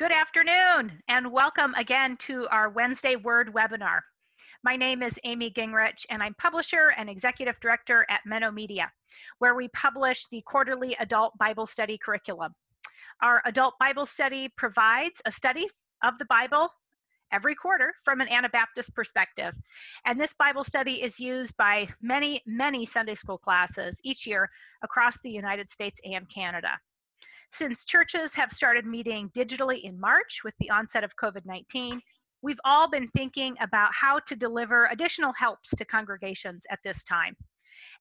Good afternoon, and welcome again to our Wednesday Word webinar. My name is Amy Gingrich, and I'm publisher and executive director at Menno Media, where we publish the quarterly adult Bible study curriculum. Our adult Bible study provides a study of the Bible every quarter from an Anabaptist perspective. And this Bible study is used by many Sunday school classes each year across the United States and Canada. Since churches have started meeting digitally in March with the onset of COVID-19, we've all been thinking about how to deliver additional helps to congregations at this time.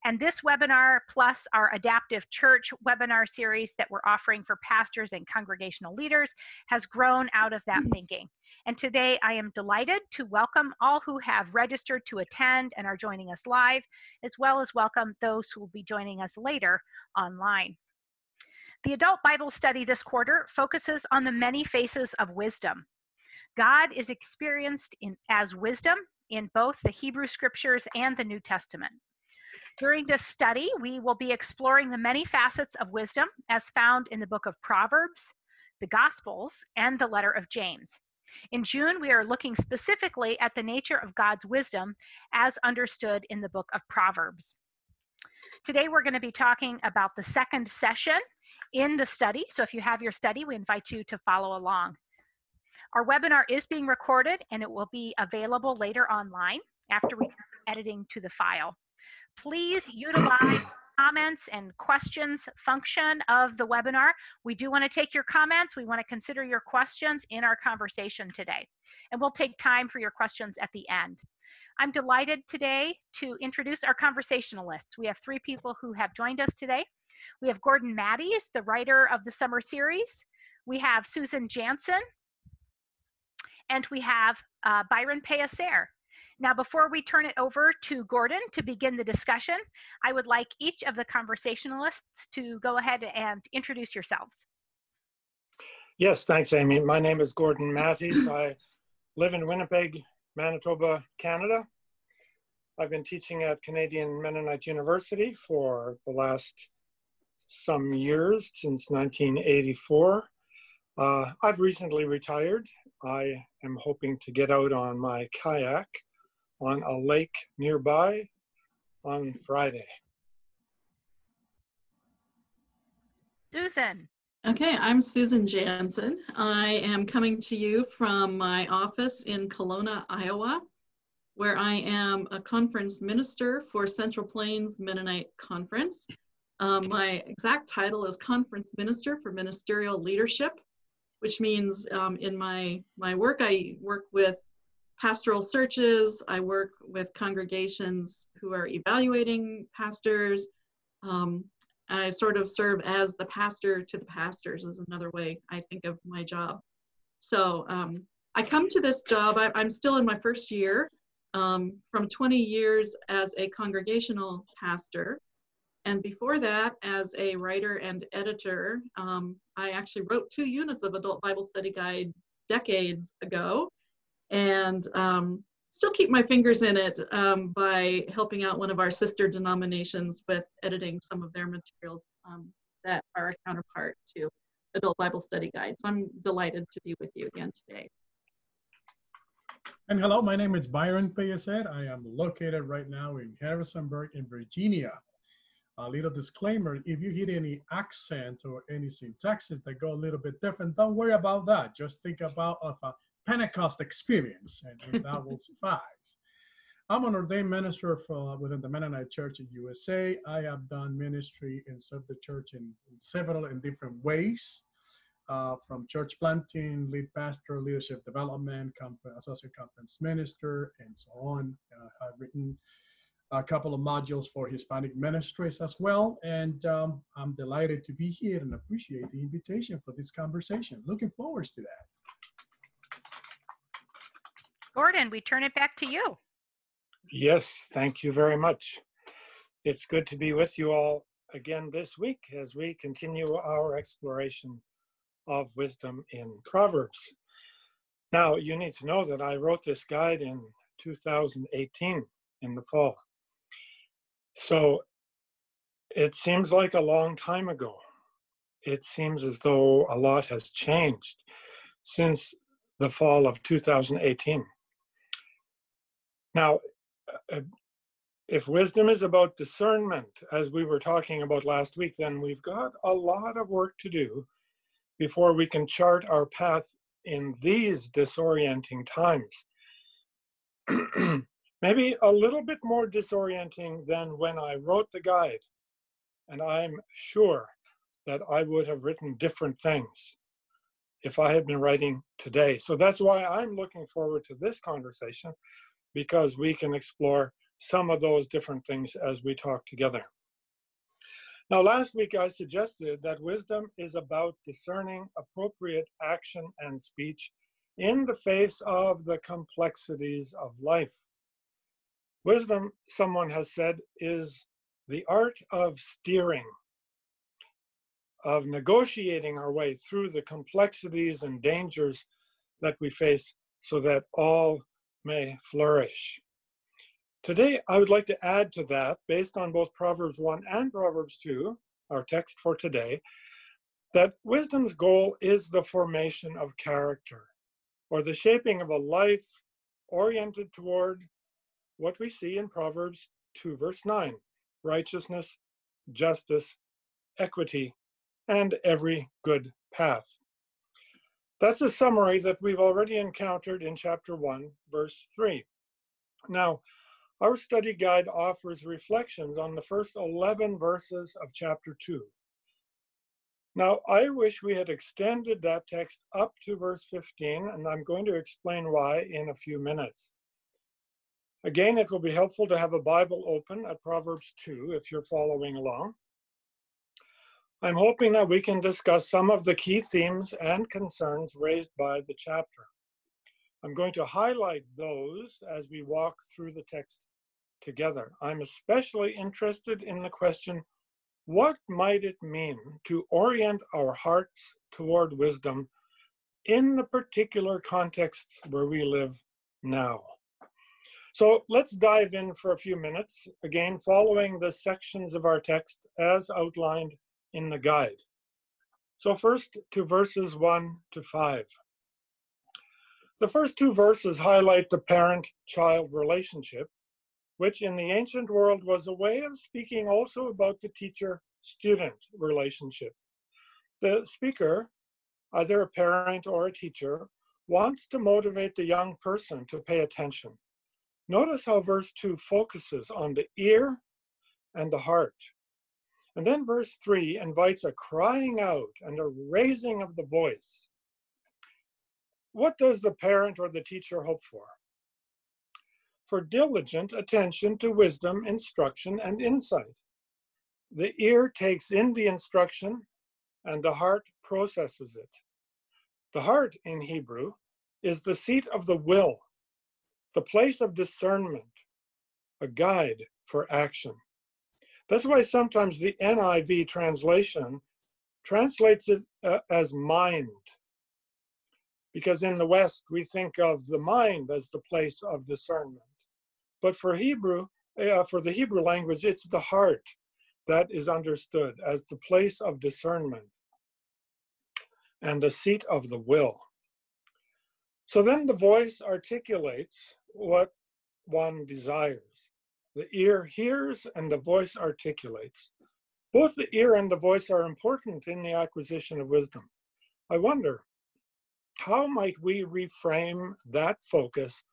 And this webinar, plus our adaptive church webinar series that we're offering for pastors and congregational leaders, has grown out of that thinking. And today I am delighted to welcome all who have registered to attend and are joining us live, as well as welcome those who will be joining us later online. The adult Bible study this quarter focuses on the many faces of wisdom. God is experienced as wisdom in both the Hebrew Scriptures and the New Testament. During this study, we will be exploring the many facets of wisdom as found in the book of Proverbs, the Gospels, and the letter of James. In June, we are looking specifically at the nature of God's wisdom as understood in the book of Proverbs. Today, we're going to be talking about the second session in the study. So if you have your study, we invite you to follow along. Our webinar is being recorded and it will be available later online after we editing to the file. Please utilize comments and questions function of the webinar. We do want to take your comments. We want to consider your questions in our conversation today. And we'll take time for your questions at the end. I'm delighted today to introduce our conversationalists. We have three people who have joined us today. We have Gordon Matties, the writer of the summer series. We have Susan Janzen, and we have Byron Pellecer. Now, before we turn it over to Gordon to begin the discussion, I would like each of the conversationalists to go ahead and introduce yourselves. Yes, thanks, Amy. My name is Gordon Matties. I live in Winnipeg, Manitoba, Canada. I've been teaching at Canadian Mennonite University for the last some years, since 1984. I've recently retired. I am hoping to get out on my kayak on a lake nearby on Friday. Susan. Okay, I'm Susan Janzen. I am coming to you from my office in Kelowna, Iowa, where I am a conference minister for Central Plains Mennonite Conference. My exact title is Conference Minister for Ministerial Leadership, which means in my work, I work with pastoral searches. I work with congregations who are evaluating pastors. I sort of serve as the pastor to the pastors is another way I think of my job. So I come to this job, I'm still in my first year, from 20 years as a congregational pastor. And before that, as a writer and editor, I actually wrote 2 units of Adult Bible Study Guide decades ago, and still keep my fingers in it by helping out one of our sister denominations with editing some of their materials that are a counterpart to Adult Bible Study Guide. So I'm delighted to be with you again today. And hello, my name is Byron Pellecer. I am located right now in Harrisonburg in Virginia. A little disclaimer, if you hear any accent or any syntaxes that go a little bit different, don't worry about that. Just think about a Pentecost experience, and that will suffice. I'm an ordained minister within the Mennonite Church in USA. I have done ministry and served the church in several and different ways, from church planting, lead pastor, leadership development, associate conference minister, and so on. I've written a couple of modules for Hispanic ministries as well. And I'm delighted to be here and appreciate the invitation for this conversation. Looking forward to that. Gordon, we turn it back to you. Yes, thank you very much. It's good to be with you all again this week as we continue our exploration of wisdom in Proverbs. Now, you need to know that I wrote this guide in 2018 in the fall. So it seems like a long time ago. It seems as though a lot has changed since the fall of 2018. Now, if wisdom is about discernment, as we were talking about last week, then we've got a lot of work to do before we can chart our path in these disorienting times. Maybe a little bit more disorienting than when I wrote the guide. And I'm sure that I would have written different things if I had been writing today. So that's why I'm looking forward to this conversation, because we can explore some of those different things as we talk together. Now, last week I suggested that wisdom is about discerning appropriate action and speech in the face of the complexities of life. Wisdom, someone has said, is the art of steering, of negotiating our way through the complexities and dangers that we face so that all may flourish. Today, I would like to add to that, based on both Proverbs 1 and Proverbs 2, our text for today, that wisdom's goal is the formation of character, or the shaping of a life oriented toward what we see in Proverbs 2, verse 9, righteousness, justice, equity, and every good path. That's a summary that we've already encountered in chapter 1, verse 3. Now, our study guide offers reflections on the first 11 verses of chapter 2. Now, I wish we had extended that text up to verse 15, and I'm going to explain why in a few minutes. Again, it will be helpful to have a Bible open at Proverbs 2 if you're following along. I'm hoping that we can discuss some of the key themes and concerns raised by the chapter. I'm going to highlight those as we walk through the text together. I'm especially interested in the question, what might it mean to orient our hearts toward wisdom in the particular contexts where we live now? So let's dive in for a few minutes, again, following the sections of our text as outlined in the guide. So first to verses 1 to 5. The first two verses highlight the parent-child relationship, which in the ancient world was a way of speaking also about the teacher-student relationship. The speaker, either a parent or a teacher, wants to motivate the young person to pay attention. Notice how verse 2 focuses on the ear and the heart. And then verse 3 invites a crying out and a raising of the voice. What does the parent or the teacher hope for? For diligent attention to wisdom, instruction, and insight. The ear takes in the instruction and the heart processes it. The heart in Hebrew is the seat of the will, the place of discernment, a guide for action. That's why sometimes the NIV translation translates it as mind, because in the West we think of the mind as the place of discernment. But for the Hebrew language, it's the heart that is understood as the place of discernment and the seat of the will. So then the voice articulates what one desires. The ear hears and the voice articulates. Both the ear and the voice are important in the acquisition of wisdom. I wonder, how might we reframe that focus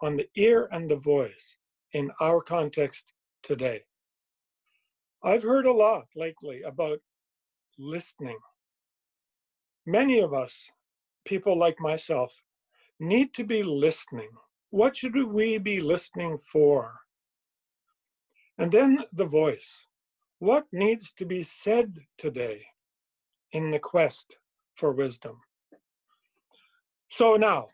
on the ear and the voice in our context today? I've heard a lot lately about listening. Many of us, people like myself, need to be listening. What should we be listening for? And then the voice. What needs to be said today in the quest for wisdom? So now,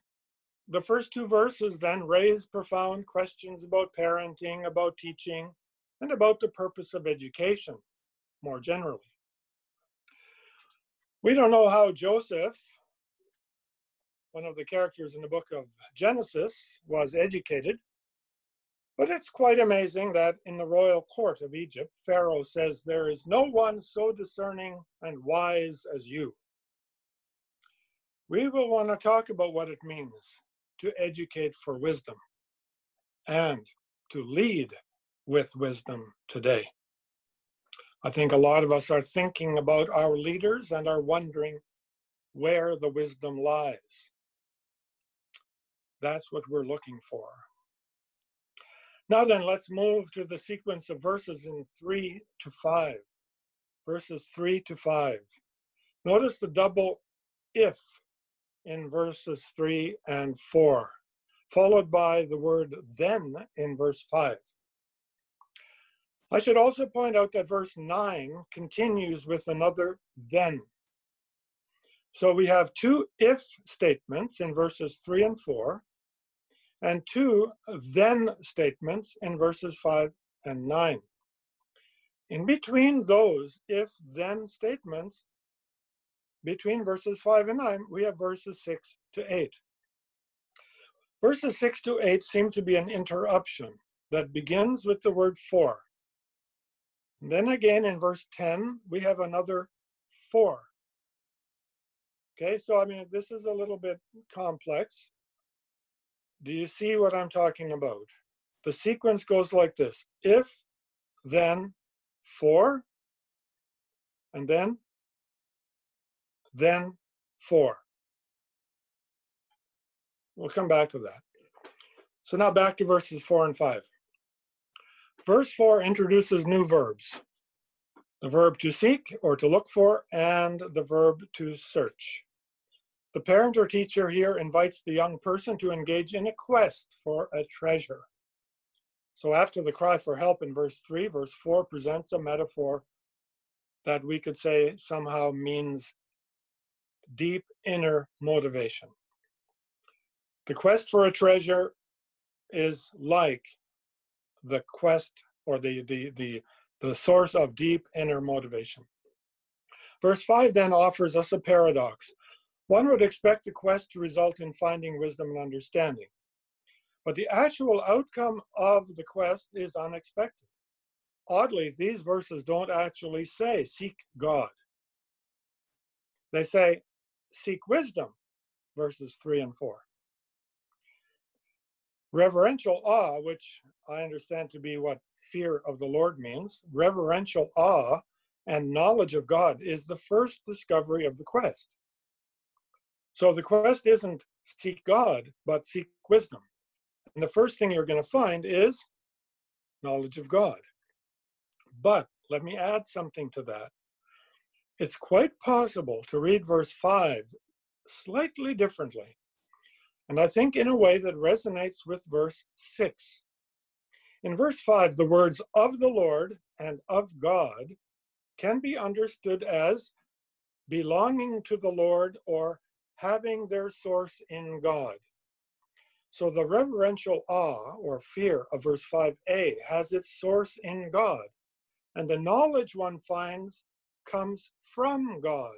the first two verses then raise profound questions about parenting, about teaching, and about the purpose of education, more generally. We don't know how Joseph, one of the characters in the book of Genesis, was educated, but it's quite amazing that in the royal court of Egypt, Pharaoh says, "There is no one so discerning and wise as you." we will want to talk about what it means to educate for wisdom and to lead with wisdom today. I think a lot of us are thinking about our leaders and are wondering where the wisdom lies. That's what we're looking for. Now then, let's move to the sequence of verses in 3 to 5. Verses 3 to 5. Notice the double if in verses 3 and 4, followed by the word then in verse 5. I should also point out that verse 9 continues with another then. So we have two if statements in verses 3 and 4, and two then statements in verses 5 and 9. In between those if-then statements, between verses 5 and 9, we have verses 6 to 8. Verses 6 to 8 seem to be an interruption that begins with the word for. And then again in verse 10, we have another for. Okay, so I mean, this is a little bit complex. Do you see what I'm talking about? The sequence goes like this: if, then, for, and then, for. We'll come back to that. So now back to verses 4 and 5. Verse 4 introduces new verbs: the verb to seek or to look for, and the verb to search. The parent or teacher here invites the young person to engage in a quest for a treasure. So after the cry for help in verse 3, verse 4 presents a metaphor that we could say somehow means deep inner motivation. The quest for a treasure is like the quest or the source of deep inner motivation. Verse 5 then offers us a paradox. One would expect the quest to result in finding wisdom and understanding, but the actual outcome of the quest is unexpected. Oddly, these verses don't actually say seek God. They say seek wisdom, verses 3 and 4. Reverential awe, which I understand to be what fear of the Lord means, reverential awe and knowledge of God is the first discovery of the quest. So the quest isn't seek God, but seek wisdom. And the first thing you're going to find is knowledge of God. But let me add something to that. It's quite possible to read verse 5 slightly differently, and I think in a way that resonates with verse 6. In verse 5, the words of the Lord and of God can be understood as belonging to the Lord or having their source in God. So the reverential awe or fear of verse 5a has its source in God, and the knowledge one finds comes from God.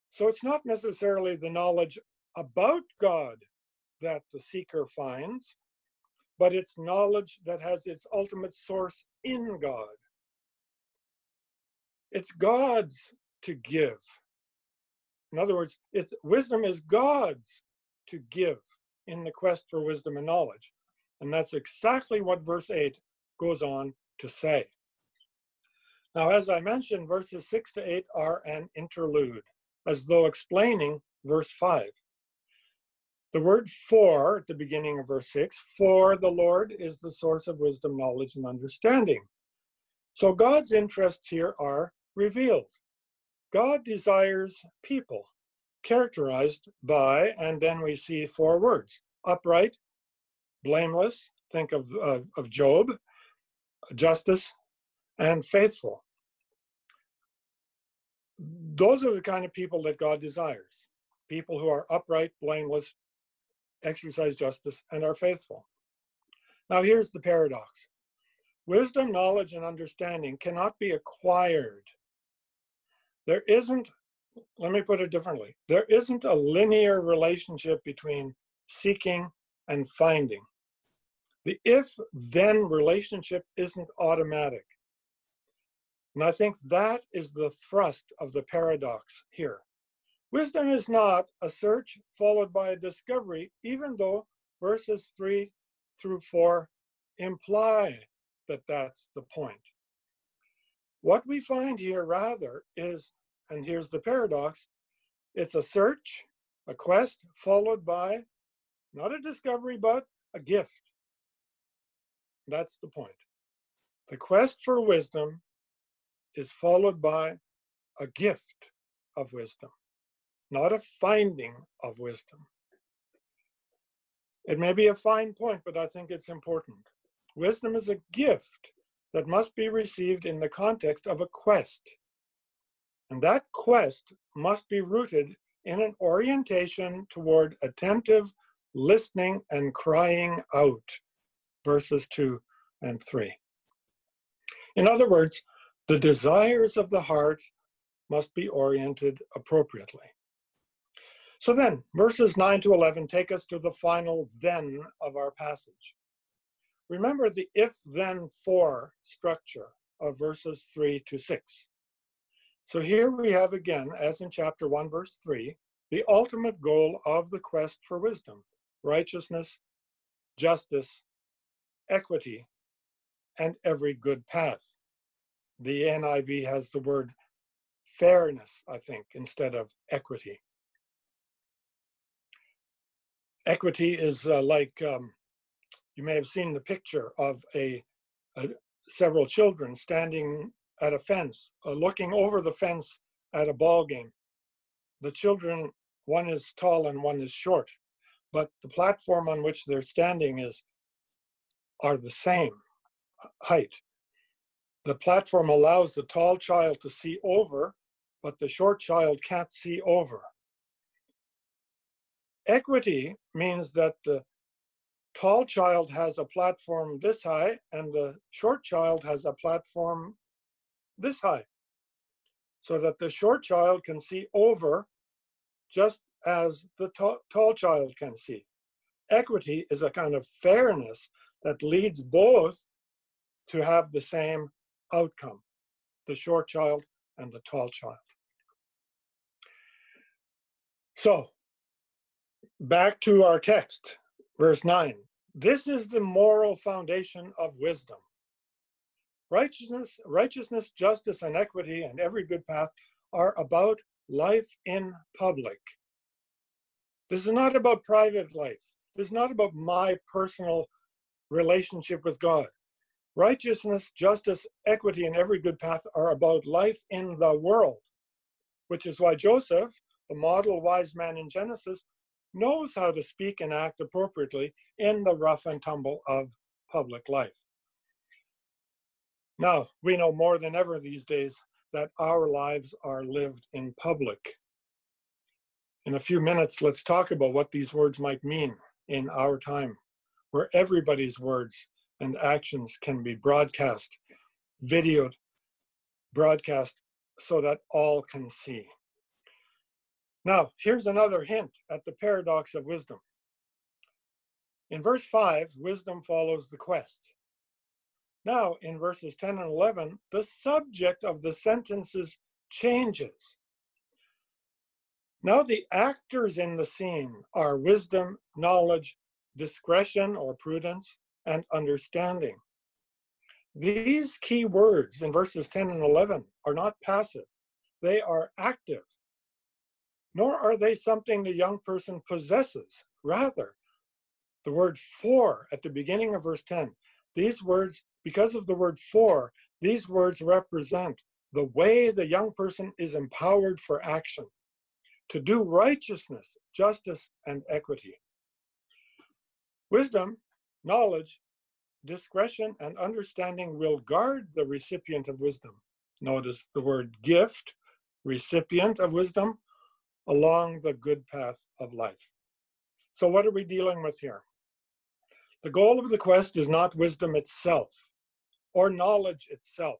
So it's not necessarily the knowledge about God that the seeker finds, but it's knowledge that has its ultimate source in God. It's God's to give. In other words, wisdom is God's to give in the quest for wisdom and knowledge. And that's exactly what verse 8 goes on to say. Now, as I mentioned, verses 6 to 8 are an interlude, as though explaining verse 5. The word for at the beginning of verse 6, for the Lord is the source of wisdom, knowledge, and understanding. So God's interests here are revealed. God desires people characterized by, and then we see 4 words: upright, blameless, think of Job, justice, and faithful. Those are the kind of people that God desires. People who are upright, blameless, exercise justice, and are faithful. Now here's the paradox. Wisdom, knowledge, and understanding cannot be acquired. There isn't, let me put it differently, there isn't a linear relationship between seeking and finding. The if-then relationship isn't automatic. And I think that is the thrust of the paradox here. Wisdom is not a search followed by a discovery, even though verses 3 through 4 imply that that's the point. What we find here rather is, and here's the paradox, it's a search, a quest, followed by not a discovery, but a gift. That's the point. The quest for wisdom is followed by a gift of wisdom, not a finding of wisdom. It may be a fine point, but I think it's important. Wisdom is a gift that must be received in the context of a quest. And that quest must be rooted in an orientation toward attentive listening and crying out, verses 2 and 3. In other words, the desires of the heart must be oriented appropriately. So then, verses 9 to 11 take us to the final then of our passage. Remember the if-then-for structure of verses 3 to 6. So here we have again, as in chapter 1, verse 3, the ultimate goal of the quest for wisdom: righteousness, justice, equity, and every good path. The NIV has the word fairness, I think, instead of equity. Equity is you may have seen the picture of several children standing at a fence, looking over the fence at a ball game. The children, one is tall and one is short, but the platform on which they're standing are the same height. The platform allows the tall child to see over, but the short child can't see over. Equity means that the tall child has a platform this high and the short child has a platform this high, so that the short child can see over just as the tall child can see. Equity is a kind of fairness that leads both to have the same outcome, the short child and the tall child. So, back to our text, verse 9. This is the moral foundation of wisdom. Righteousness, justice, and equity, and every good path are about life in public. This is not about private life. This is not about my personal relationship with God. Righteousness, justice, equity, and every good path are about life in the world, which is why Joseph, the model wise man in Genesis, knows how to speak and act appropriately in the rough and tumble of public life. Now, we know more than ever these days that our lives are lived in public. In a few minutes, let's talk about what these words might mean in our time, where everybody's words and actions can be broadcast, videoed, broadcast, so that all can see. Now, here's another hint at the paradox of wisdom. In verse 5, wisdom follows the quest. Now, in verses 10 and 11, the subject of the sentences changes. Now, the actors in the scene are wisdom, knowledge, discretion or prudence, and understanding. These key words in verses 10 and 11 are not passive. They are active. Nor are they something the young person possesses. Rather, the word for at the beginning of verse 10, these words, because of the word for, these words represent the way the young person is empowered for action, to do righteousness, justice, and equity. Wisdom, knowledge, discretion, and understanding will guard the recipient of wisdom. Notice the word gift, recipient of wisdom, along the good path of life. So what are we dealing with here? The goal of the quest is not wisdom itself or knowledge itself,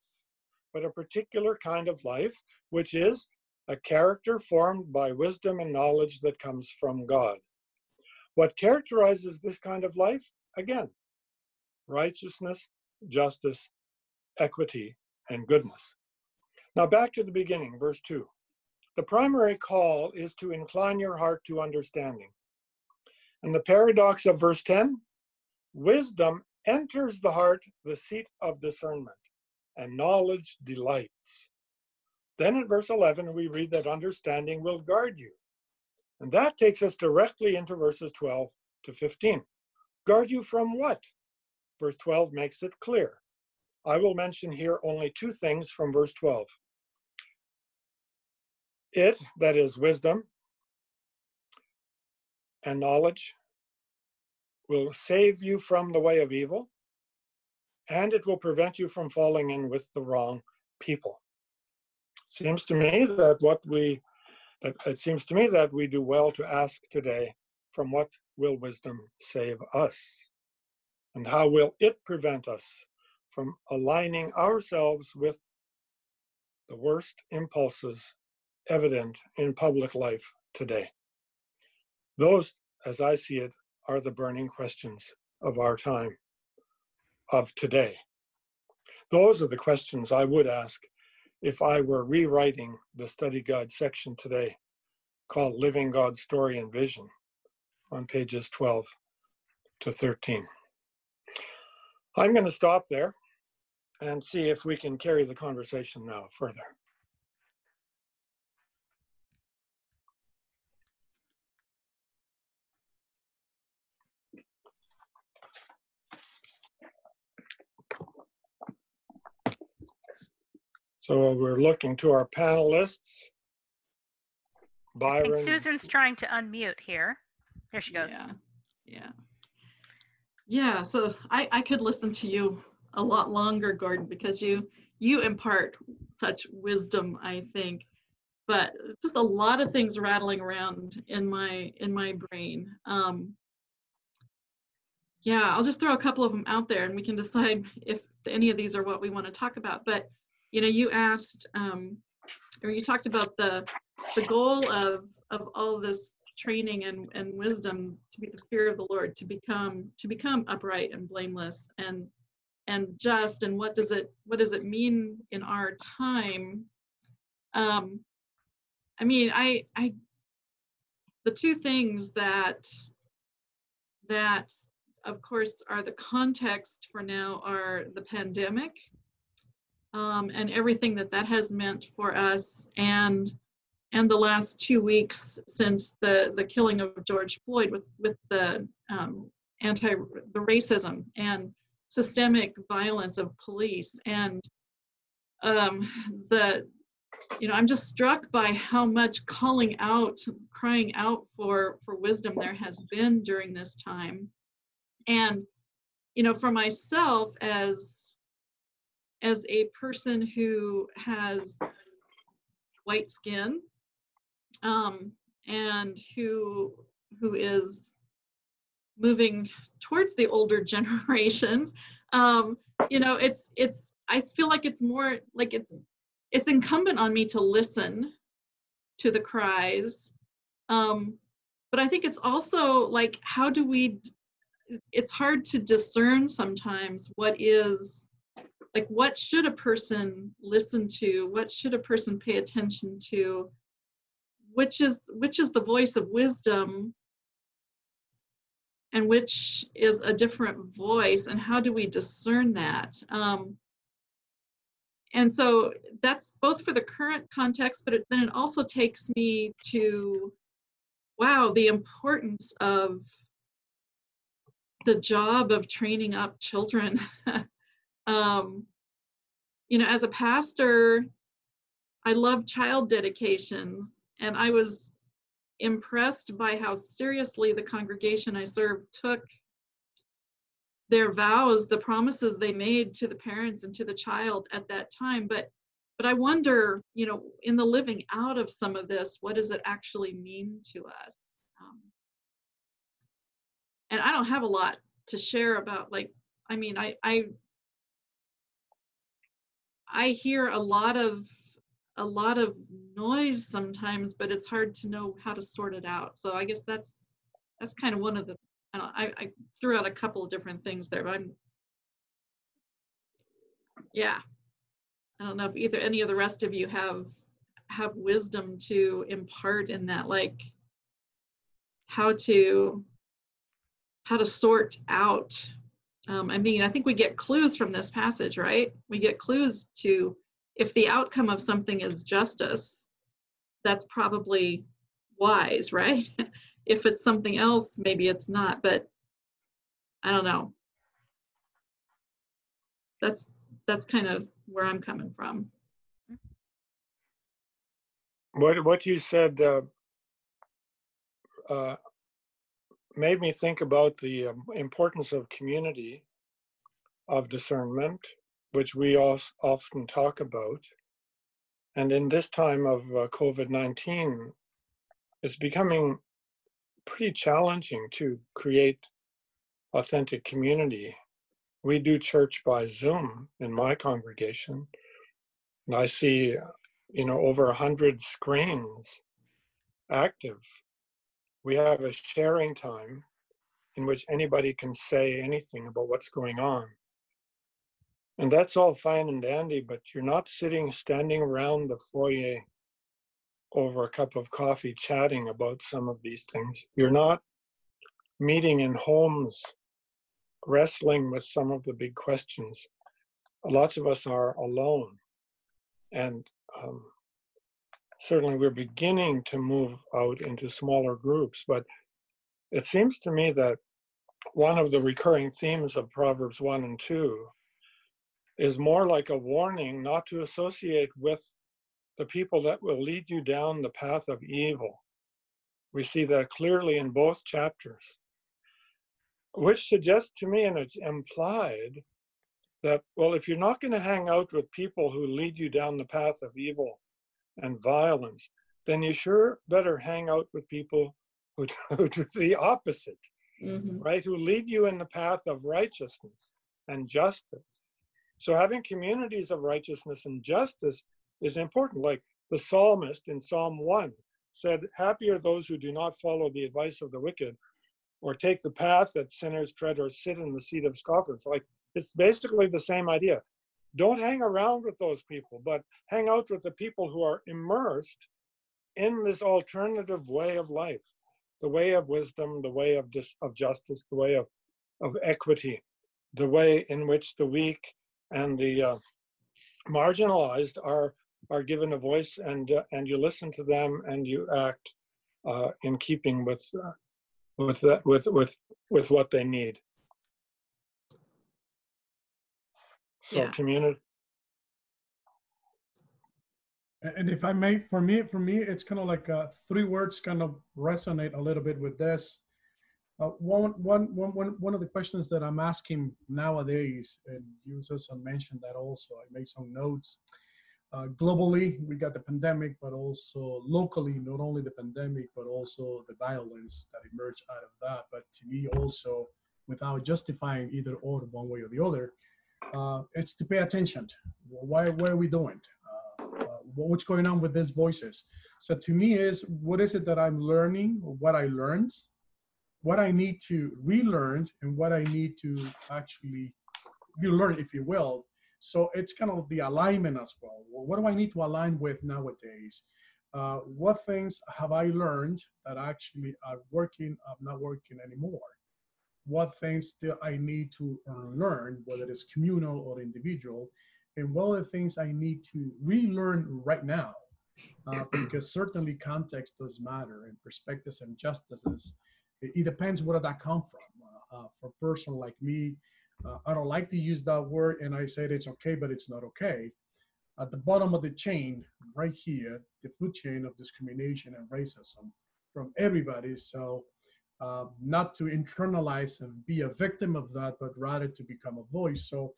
but a particular kind of life, which is a character formed by wisdom and knowledge that comes from God. What characterizes this kind of life? Again, righteousness, justice, equity, and goodness. Now back to the beginning, verse 2. The primary call is to incline your heart to understanding. And the paradox of verse 10, wisdom enters the heart, the seat of discernment, and knowledge delights. Then in verse 11, we read that understanding will guard you. And that takes us directly into verses 12 to 15. Guard you from what? Verse 12 makes it clear. I will mention here only two things from verse 12. It, that is wisdom and knowledge, will save you from the way of evil, and it will prevent you from falling in with the wrong people. Seems to me that we do well to ask today, from what will wisdom save us? And how will it prevent us from aligning ourselves with the worst impulses evident in public life today? Those, as I see it, are the burning questions of our time, of today. Those are the questions I would ask if I were rewriting the study guide section today, called Living God's Story and Vision, on pages 12 to 13. I'm going to stop there and see if we can carry the conversation now further. So we're looking to our panelists. Byron. I think Susan's trying to unmute here. There she goes. Yeah, so I could listen to you a lot longer, Gordon, because you impart such wisdom, I think. But just a lot of things rattling around in my brain. Yeah, I'll just throw a couple of them out there and we can decide if any of these are what we want to talk about. But you asked, or you talked about the goal of all this training and wisdom to be the fear of the Lord, to become upright and blameless and just, and what does it mean in our time? I mean, the two things that of course are the context for now are the pandemic, and everything that has meant for us, and the last 2 weeks since the killing of George Floyd with the racism and systemic violence of police, and I'm just struck by how much crying out for wisdom there has been during this time. And for myself as a person who has white skin, and who is moving towards the older generations, it's I feel like it's more like it's incumbent on me to listen to the cries, but I think it's also like, it's hard to discern sometimes what should a person listen to, what should a person pay attention to, which is the voice of wisdom and which is a different voice, and how do we discern that? And so that's both for the current context, but then it also takes me to, wow, the importance of the job of training up children. As a pastor, I love child dedications, and I was impressed by how seriously the congregation I served took their vows, the promises they made to the parents and to the child at that time. But I wonder, in the living out of some of this, what does it actually mean to us? And I don't have a lot to share about, I hear a lot of noise sometimes, but it's hard to know how to sort it out. So I guess that's kind of one of the, I threw out a couple of different things there, but I don't know if any of the rest of you have have wisdom to impart in that, like how to sort out. I mean, I think we get clues from this passage, right? We get clues to, if the outcome of something is justice, that's probably wise, right? If it's something else, maybe it's not, but I don't know. That's kind of where I'm coming from. What you said made me think about the importance of community, of discernment, which we all often talk about. And in this time of COVID-19, it's becoming pretty challenging to create authentic community. We do church by Zoom in my congregation, and I see, over 100 screens active. We have a sharing time in which anybody can say anything about what's going on. And that's all fine and dandy, but you're not standing around the foyer over a cup of coffee chatting about some of these things. You're not meeting in homes, wrestling with some of the big questions. Lots of us are alone. And certainly we're beginning to move out into smaller groups, but it seems to me that one of the recurring themes of Proverbs 1 and 2 is more like a warning not to associate with the people that will lead you down the path of evil. We see that clearly in both chapters, which suggests to me, and it's implied, that, well, if you're not going to hang out with people who lead you down the path of evil and violence, then you sure better hang out with people who do the opposite, right? Who lead you in the path of righteousness and justice. So having communities of righteousness and justice is important. Like the psalmist in Psalm 1 said, happy are those who do not follow the advice of the wicked, or take the path that sinners tread, or sit in the seat of scoffers. Like, it's basically the same idea. Don't hang around with those people, but hang out with the people who are immersed in this alternative way of life, the way of wisdom, the way of justice, the way of equity, the way in which the weak and the marginalized are given a voice, and you listen to them and you act in keeping with what they need. So yeah. community. And if I may, for me, it's kind of like three words kind of resonate a little bit with this. One of the questions that I'm asking nowadays, and you just mentioned that also, I made some notes. Globally, we got the pandemic, but also locally, not only the pandemic, but also the violence that emerged out of that. But to me also, without justifying either or one way or the other, it's to pay attention. What are we doing? What's going on with these voices? So to me is, what is it that I'm learning, or what I learned, what I need to relearn, and what I need to actually relearn, if you will. So it's kind of the alignment as well. What do I need to align with nowadays? What things have I learned that actually are not working anymore? What things still I need to learn, whether it's communal or individual, and what are the things I need to relearn right now? Because certainly context does matter, and perspectives and justices. It depends where that come from. For a person like me, I don't like to use that word, and I said it's okay, but it's not okay. At the bottom of the chain, right here, the food chain of discrimination and racism from everybody. So not to internalize and be a victim of that, but rather to become a voice. So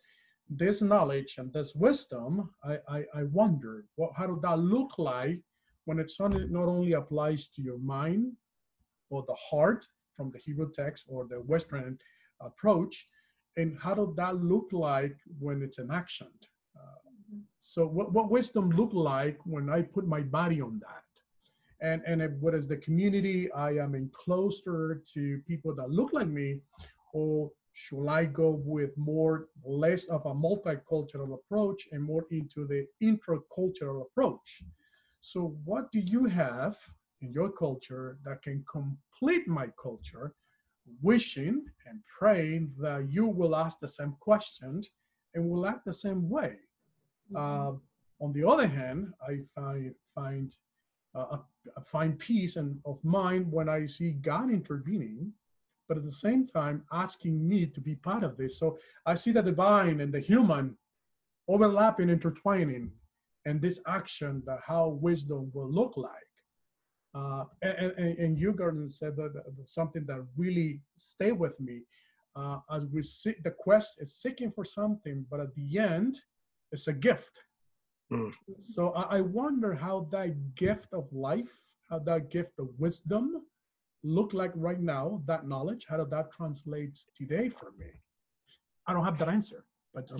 this knowledge and this wisdom, I wonder, how does that look like when it's not only applies to your mind or the heart from the Hebrew text or the Western approach, and how does that look like when it's in action? So what wisdom look like when I put my body on that? And what is the community I am in closer to people that look like me, or should I go with less of a multicultural approach and more into the intercultural approach? So what do you have in your culture that can complete my culture, wishing and praying that you will ask the same questions and will act the same way? On the other hand, I find peace and of mind when I see God intervening, but at the same time asking me to be part of this. So I see the divine and the human overlapping, intertwining, and this action that how wisdom will look like. And you, Gordon, said that something that really stayed with me. As we see, the quest is seeking for something, but at the end, it's a gift. So I wonder how that gift of life, how that gift of wisdom look like right now, that knowledge, how that translates today for me. I don't have that answer, but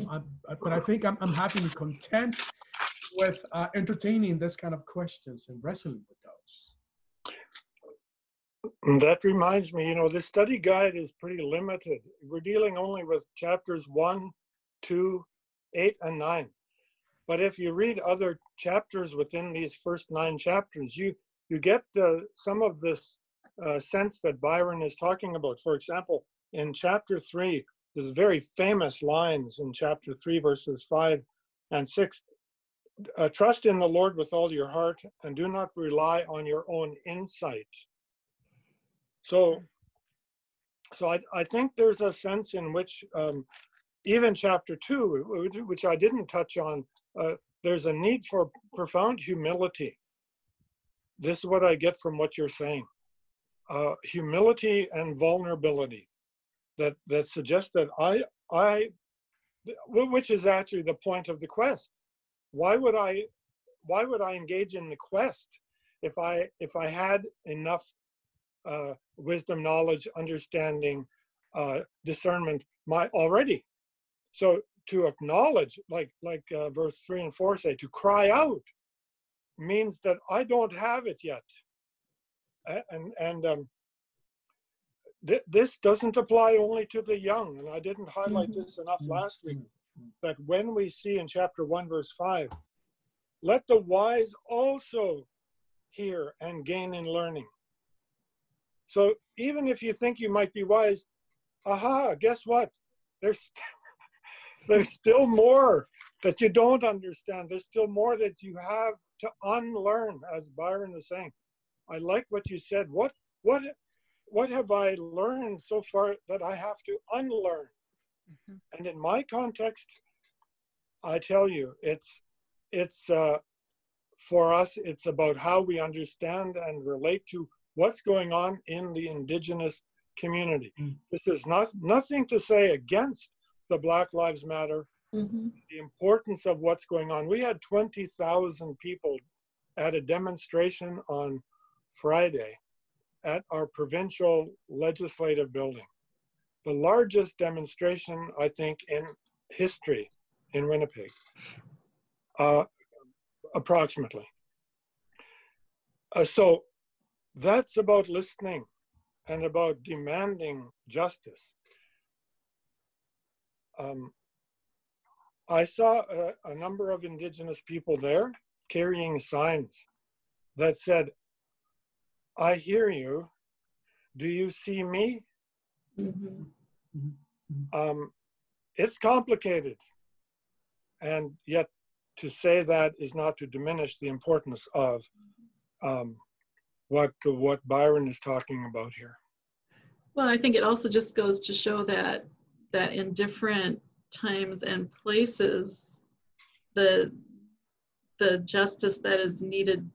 I think I'm happy and content with entertaining this kind of questions and wrestling with those. That reminds me, this study guide is pretty limited. We're dealing only with chapters 1, 2, 8, and 9. But if you read other chapters within these first 9 chapters, you get some of this sense that Byron is talking about. For example, in chapter 3, there's very famous lines in chapter 3, verses 5 and 6. Trust in the Lord with all your heart and do not rely on your own insight. So I think there's a sense in which even chapter 2, which I didn't touch on, there's a need for profound humility. This is what I get from what you're saying. Humility and vulnerability that suggests that which is actually the point of the quest. Why would I engage in the quest if I had enough wisdom, knowledge, understanding, discernment already? So to acknowledge, like verse 3 and 4 say, to cry out means that I don't have it yet. This doesn't apply only to the young, and I didn't highlight this enough last week, that when we see in chapter 1, verse 5, let the wise also hear and gain in learning. So even if you think you might be wise, guess what? There's still more that you don't understand. There's still more that you have to unlearn, as Byron is saying. I like what you said. What have I learned so far that I have to unlearn? And in my context, I tell you, it's for us, it's about how we understand and relate to what's going on in the Indigenous community. This is nothing to say against the Black Lives Matter, the importance of what's going on. We had 20,000 people at a demonstration on Friday at our provincial legislative building. The largest demonstration, I think, in history in Winnipeg, approximately. So that's about listening and about demanding justice. I saw a number of Indigenous people there carrying signs that said, I hear you. Do you see me? It's complicated. And yet to say that is not to diminish the importance of what Byron is talking about here. Well, I think it also just goes to show that in different times and places, the justice that is needed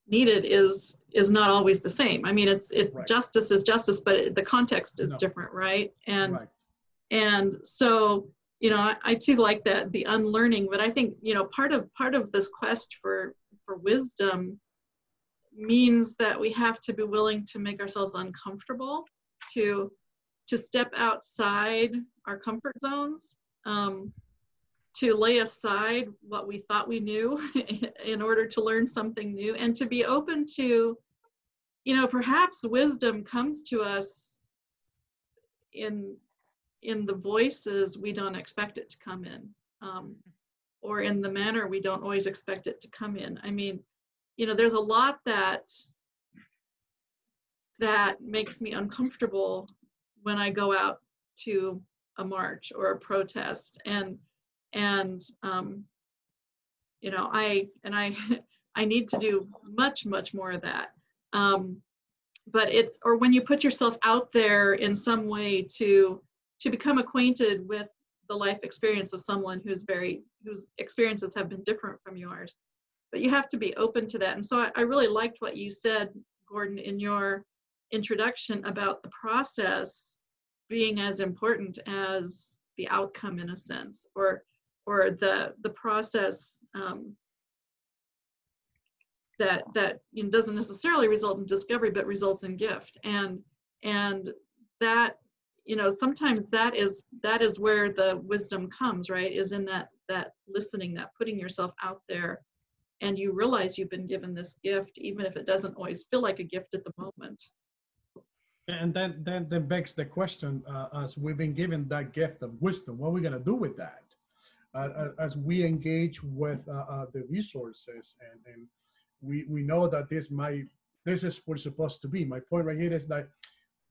is not always the same. I mean, it's right. Justice is justice, but the context is different, right? And so, I too like that, the unlearning, but I think, part of this quest for wisdom means that we have to be willing to make ourselves uncomfortable, to step outside our comfort zones, to lay aside what we thought we knew in order to learn something new, and to be open to, perhaps wisdom comes to us in the voices we don't expect it to come in, or in the manner we don't always expect it to come in. I mean, you know, there's a lot that makes me uncomfortable when I go out to a march or a protest, and you know, I need to do much more of that. But it's, or when you put yourself out there in some way to become acquainted with the life experience of someone whose experiences have been different from yours, but you have to be open to that. And so I really liked what you said, Gordon, in your introduction about the process being as important as the outcome, in a sense, or the process that you know, doesn't necessarily result in discovery, but results in gift. And that, you know, sometimes that is where the wisdom comes, right? Is in that listening, that putting yourself out there, and you realize you've been given this gift, even if it doesn't always feel like a gift at the moment. And then begs the question, as we've been given that gift of wisdom, what are we going to do with that? As we engage with the resources, and we know that this is what it's supposed to be. My point right here is that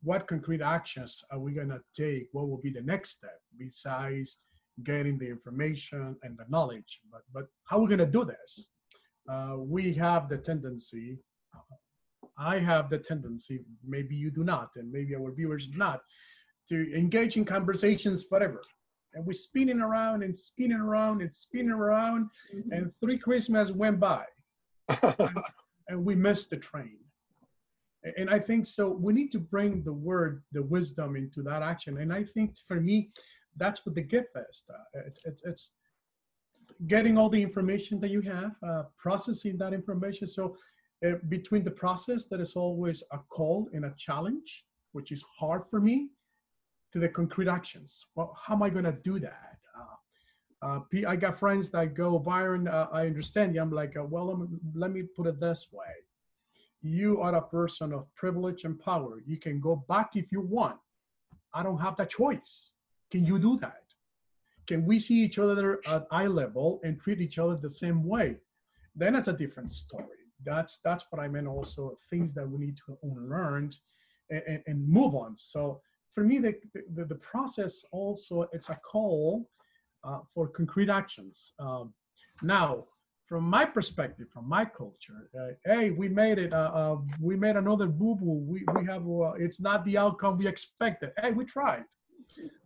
what concrete actions are we going to take? What will be the next step besides getting the information and the knowledge? But how are we going to do this? We have the tendency, I have the tendency, maybe you do not, and maybe our viewers do not, to engage in conversations forever. And we're spinning around and spinning around and spinning around, mm-hmm. and 3 Christmas went by, and we missed the train. And I think so we need to bring the wisdom into that action. And I think for me, that's what the gift is. It's getting all the information that you have, processing that information. So between the process that is always a call and a challenge, which is hard for me, to the concrete actions. Well, how am I going to do that? I got friends that go, Byron, I understand you. I'm like, well, let me put it this way. You are a person of privilege and power. You can go back if you want. I don't have that choice. Can you do that? Can we see each other at eye level and treat each other the same way? Then it's a different story. That's what I meant also, things that we need to unlearn and move on. So for me, the process also, it's a call for concrete actions. Now, from my perspective, from my culture, hey, we made it. We made another boo-boo. We have, it's not the outcome we expected. Hey, we tried.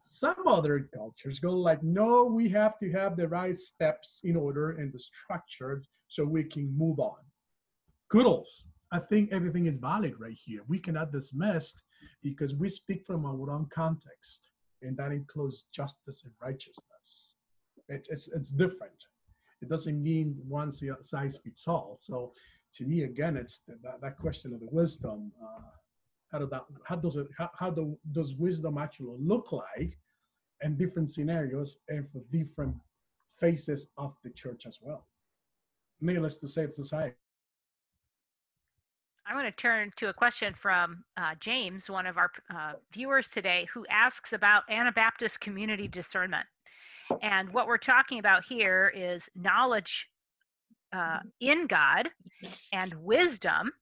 Some other cultures go like, no, we have to have the right steps in order and the structure so we can move on. Kudos. I think everything is valid right here. We cannot dismiss because we speak from our own context, and that includes justice and righteousness. It's different. It doesn't mean one size fits all. So to me, again, it's that question of the wisdom. How does wisdom actually look like in different scenarios and for different phases of the church as well? Needless to say, it's society. I want to turn to a question from James, one of our viewers today, who asks about Anabaptist community discernment. And what we're talking about here is knowledge in God and wisdom.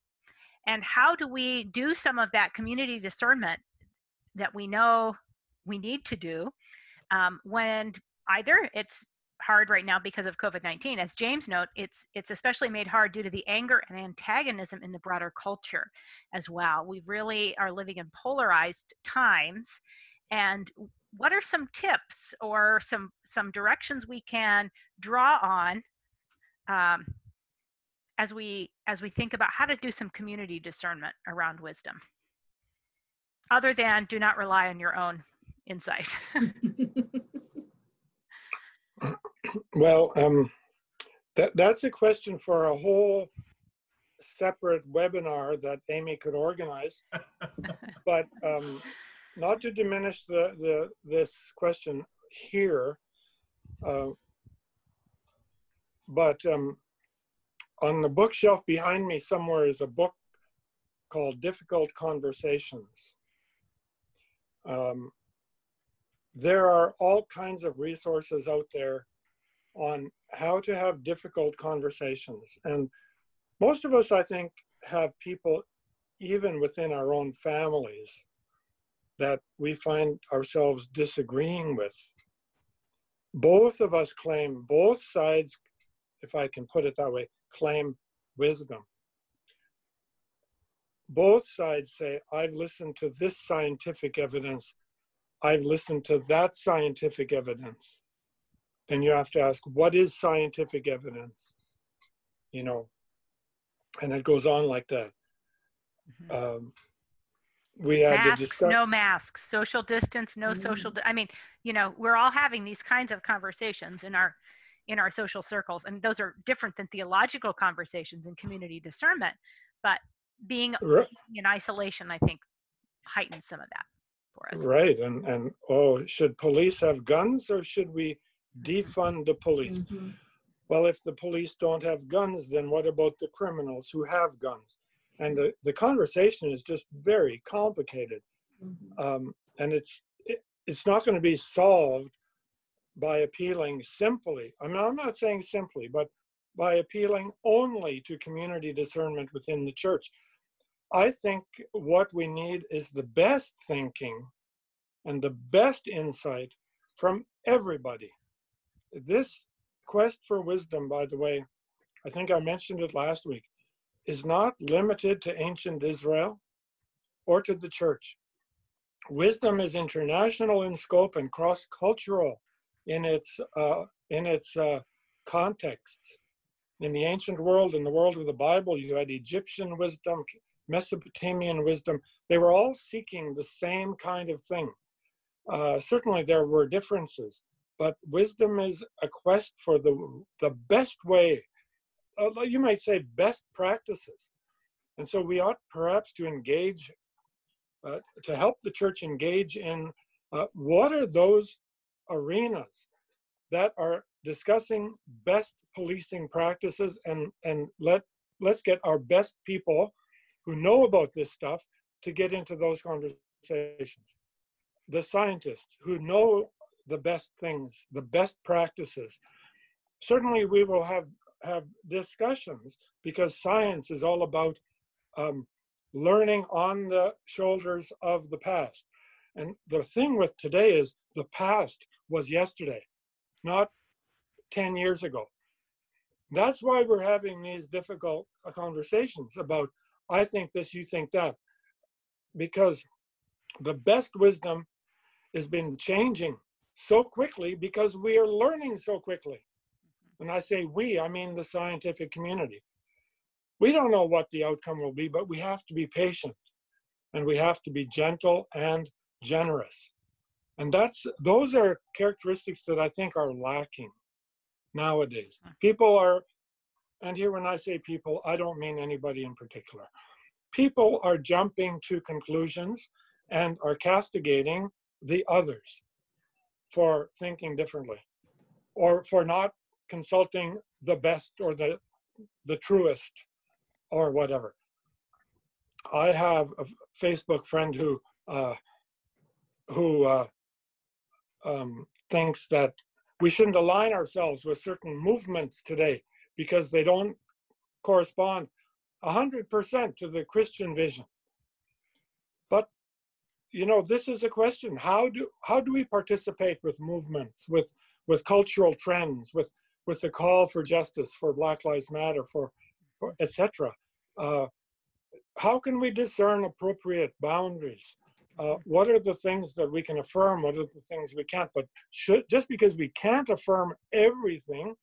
And how do we do some of that community discernment that we know we need to do when either it's hard right now because of COVID-19, as James noted, it's especially made hard due to the anger and antagonism in the broader culture as well. We really are living in polarized times. And what are some tips or some directions we can draw on as we think about how to do some community discernment around wisdom, other than do not rely on your own insight? Well, that's a question for a whole separate webinar that Amy could organize. But not to diminish this question here, but on the bookshelf behind me somewhere is a book called Difficult Conversations. There are all kinds of resources out there on how to have difficult conversations. And most of us, I think, have people, even within our own families, that we find ourselves disagreeing with. Both of us claim, both sides, if I can put it that way, claim wisdom. Both sides say, I've listened to this scientific evidence, I've listened to that scientific evidence. Then you have to ask, what is scientific evidence? You know, and it goes on like that. We had masks, the discussion. no masks, social distance, no social. I mean, you know, we're all having these kinds of conversations in our social circles, and those are different than theological conversations and community discernment. But being in isolation, I think, heightens some of that for us. Right, and should police have guns or should we defund the police? Mm-hmm. Well, if the police don't have guns, then what about the criminals who have guns? And the conversation is just very complicated. Mm-hmm. And it's not going to be solved by appealing simply, I'm not saying simply, but by appealing only to community discernment within the church. I think what we need is the best thinking and the best insight from everybody. This quest for wisdom, by the way, I think I mentioned it last week, is not limited to ancient Israel or to the church. Wisdom is international in scope and cross-cultural in its context. In the ancient world, in the world of the Bible, you had Egyptian wisdom, Mesopotamian wisdom. They were all seeking the same kind of thing. Certainly there were differences, but wisdom is a quest for the best way, you might say best practices. And so we ought perhaps to engage, to help the church engage in what are those arenas that are discussing best policing practices, and let's get our best people who know about this stuff to get into those conversations. The scientists who know the best things, the best practices. Certainly we will have discussions, because science is all about learning on the shoulders of the past. And the thing with today is the past was yesterday, not 10 years ago. That's why we're having these difficult conversations about, I think this, you think that, because the best wisdom has been changing so quickly because we are learning so quickly. When I say we, I mean the scientific community. We don't know what the outcome will be, but we have to be patient and we have to be gentle and generous. And those are characteristics that I think are lacking nowadays. People are, and here when I say people, I don't mean anybody in particular. People are jumping to conclusions and are castigating the others for thinking differently or for not consulting the best or the truest or whatever. I have a Facebook friend who thinks that we shouldn't align ourselves with certain movements today because they don't correspond 100% to the Christian vision. But you know, this is a question: how do we participate with movements, with cultural trends, with the call for justice, for Black Lives Matter, for etc. How can we discern appropriate boundaries? What are the things that we can affirm? What are the things we can't? But just because we can't affirm everything,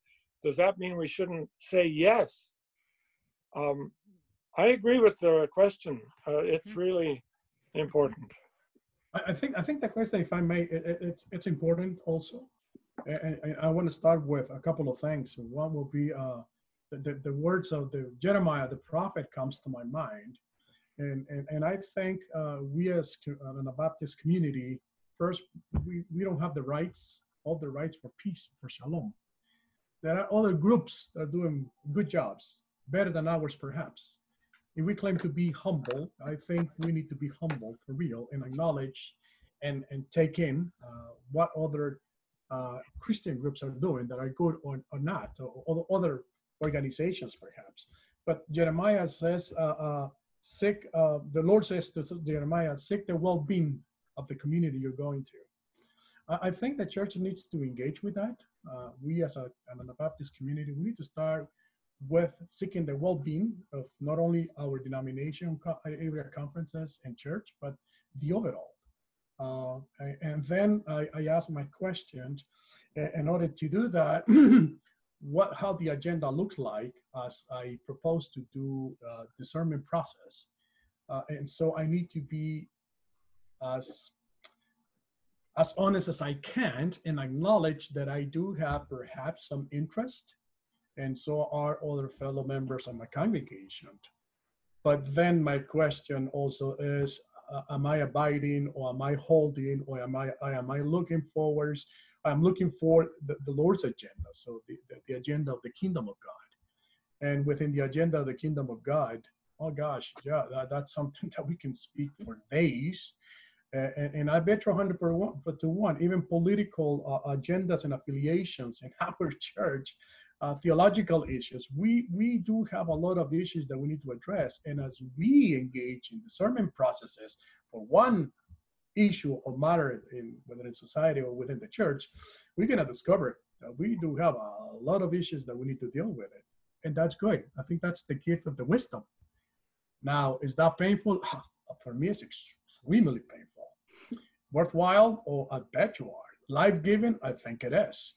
does that mean we shouldn't say yes? I agree with the question. It's really important. I think the question, if I may, it's important also. And I want to start with a couple of things. One will be the words of the Jeremiah, the prophet, comes to my mind. And I think we as an Baptist community, first, we don't have all the rights for peace, for shalom. There are other groups that are doing good jobs, better than ours perhaps. If we claim to be humble, I think we need to be humble for real and acknowledge and take in what other Christian groups are doing that are good or not, or other organizations perhaps. But Jeremiah says, the Lord says to Jeremiah, seek the well-being of the community you're going to. I think the church needs to engage with that. We as an Anabaptist community, we need to start with seeking the well-being of not only our denomination, area conferences and church, but the overall. And then I asked my question, in order to do that, how the agenda looks like as I propose to do discernment process. And so I need to be as honest as I can and acknowledge that I do have perhaps some interest, and so are other fellow members of my congregation. But then my question also is, am I abiding, or am I holding, or am I looking forward? I'm looking for the Lord's agenda, so the agenda of the kingdom of God. And within the agenda of the kingdom of God, oh gosh, yeah, that's something that we can speak for days. And I bet you 100% to 1, even political agendas and affiliations in our church, theological issues, we do have a lot of issues that we need to address. And as we engage in discernment processes for one issue or matter, whether in society or within the church, we're going to discover that we do have a lot of issues that we need to deal with it. And that's good. I think that's the gift of the wisdom. Now, is that painful? For me, it's extremely painful. Worthwhile? Oh, I bet you are. Life-giving? I think it is.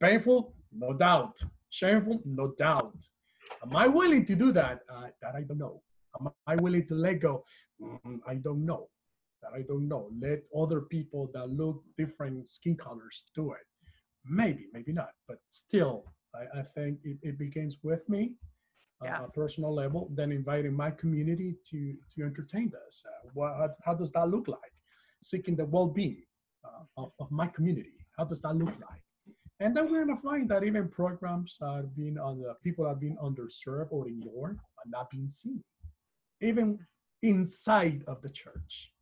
Painful? No doubt. Shameful? No doubt. Am I willing to do that? That I don't know. Am I willing to let go? I don't know. That I don't know. Let other people that look different skin colors do it. Maybe, maybe not. But still, I think it begins with me, a personal level, then inviting my community to entertain this. How does that look like? Seeking the well-being of my community. How does that look like? And then we're going to find that even programs are being people are being underserved or ignored and not being seen, even inside of the church,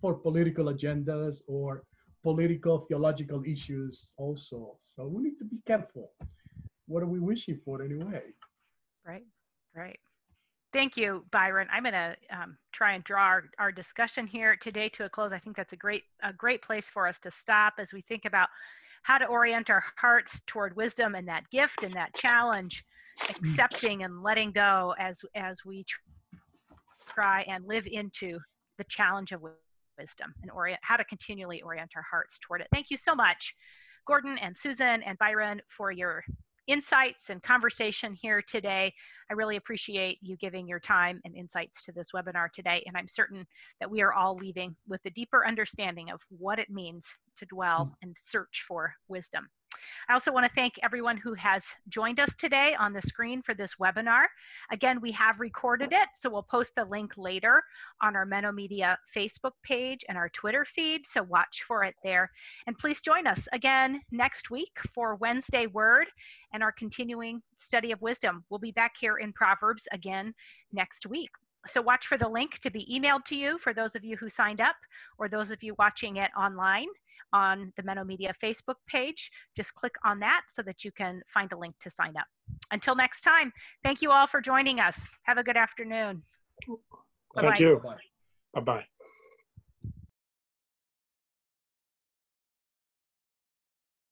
for political agendas or political theological issues also. So we need to be careful. What are we wishing for anyway? Right. Thank you, Byron. I'm going to try and draw our discussion here today to a close. I think that's a great place for us to stop as we think about how to orient our hearts toward wisdom and that gift and that challenge, accepting and letting go as we try and live into the challenge of wisdom and how to continually orient our hearts toward it. Thank you so much, Gordon and Susan and Byron, for your insights and conversation here today. I really appreciate you giving your time and insights to this webinar today, and I'm certain that we are all leaving with a deeper understanding of what it means to dwell and search for wisdom. I also want to thank everyone who has joined us today on the screen for this webinar. Again, we have recorded it, so we'll post the link later on our Menno Media Facebook page and our Twitter feed, so watch for it there. And please join us again next week for Wednesday Word and our continuing study of wisdom. We'll be back here in Proverbs again next week. So watch for the link to be emailed to you for those of you who signed up, or those of you watching it online on the Menno Media Facebook page. Just click on that so that you can find a link to sign up. Until next time, thank you all for joining us. Have a good afternoon. Thank you. Bye-bye.